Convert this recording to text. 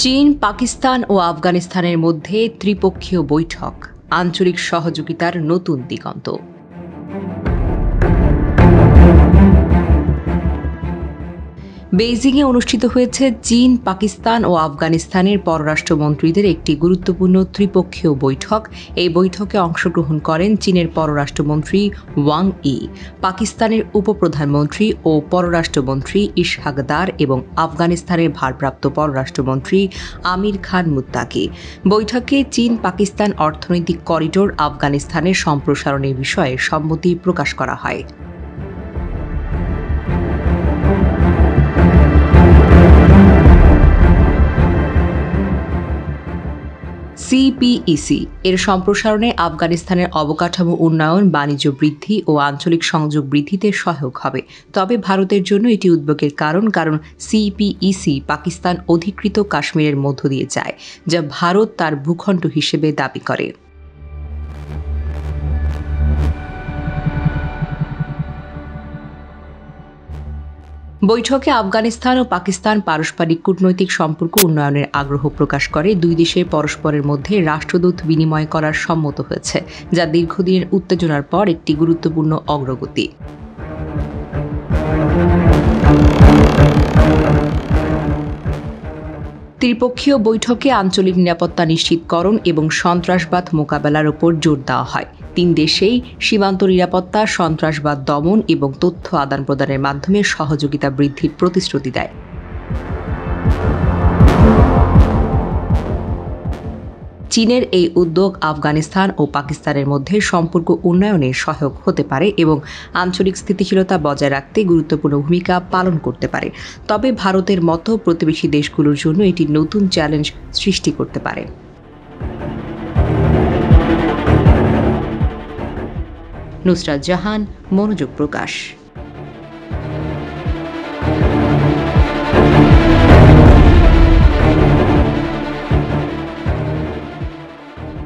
চীন, পাকিস্তান ও আফগানিস্তানের মধ্যে ত্রিপক্ষীয় বৈঠক, আঞ্চলিক সহযোগিতার নতুন দিগন্ত। বেইজিংয়ে অনুষ্ঠিত হয়েছে চীন, পাকিস্তান ও আফগানিস্তানের পররাষ্ট্রমন্ত্রীদের একটি গুরুত্বপূর্ণ ত্রিপক্ষীয় বৈঠক। এই বৈঠকে অংশগ্রহণ করেন চীনের পররাষ্ট্রমন্ত্রী ওয়াং ই, পাকিস্তানের উপপ্রধানমন্ত্রী ও পররাষ্ট্রমন্ত্রী ইশহাক দার এবং আফগানিস্তানের ভারপ্রাপ্ত পররাষ্ট্রমন্ত্রী আমির খান মুত্তাকি। বৈঠকে চীন পাকিস্তান অর্থনৈতিক করিডোর আফগানিস্তানের সম্প্রসারণের বিষয়ে সম্মতি প্রকাশ করা হয়। সিপিইসি এর সম্প্রসারণে আফগানিস্তানের অবকাঠামো উন্নয়ন, বাণিজ্য বৃদ্ধি ও আঞ্চলিক সংযোগ বৃদ্ধিতে সহায়ক হবে। তবে ভারতের জন্য এটি উদ্বেগের কারণ সিপিইসি পাকিস্তান অধিকৃত কাশ্মীরের মধ্য দিয়ে যায়, যা ভারত তার ভূখণ্ড হিসেবে দাবি করে। বৈঠকে আফগানিস্তান ও পাকিস্তান পারস্পরিক কূটনৈতিক সম্পর্ক উন্নয়নের আগ্রহ প্রকাশ করে দুই দেশের পরস্পরের মধ্যে রাষ্ট্রদূত বিনিময় করার সম্মত হয়েছে, যা দীর্ঘদিনের উত্তেজনার পর একটি গুরুত্বপূর্ণ অগ্রগতি। ত্রিপক্ষীয় বৈঠকে আঞ্চলিক নিরাপত্তা নিশ্চিতকরণ এবং সন্ত্রাসবাদ মোকাবেলার উপর জোর দেওয়া হয়। তিন দেশেই সীমান্ত নিরাপত্তা, সন্ত্রাসবাদ দমন এবং তথ্য আদান-প্রদানের মাধ্যমে সহযোগিতা বৃদ্ধির প্রতিশ্রুতি দেয়। চীনের এই উদ্যোগ আফগানিস্তান ও পাকিস্তানের মধ্যে সম্পর্ক উন্নয়নে সহায়ক হতে পারে এবং আঞ্চলিক স্থিতিশীলতা বজায় রাখতে গুরুত্বপূর্ণ ভূমিকা পালন করতে পারে। তবে ভারতের মতো প্রতিবেশী দেশগুলোর জন্য এটি নতুন চ্যালেঞ্জ সৃষ্টি করতে পারে। নুসরাত জাহান, মনোযোগ প্রকাশ।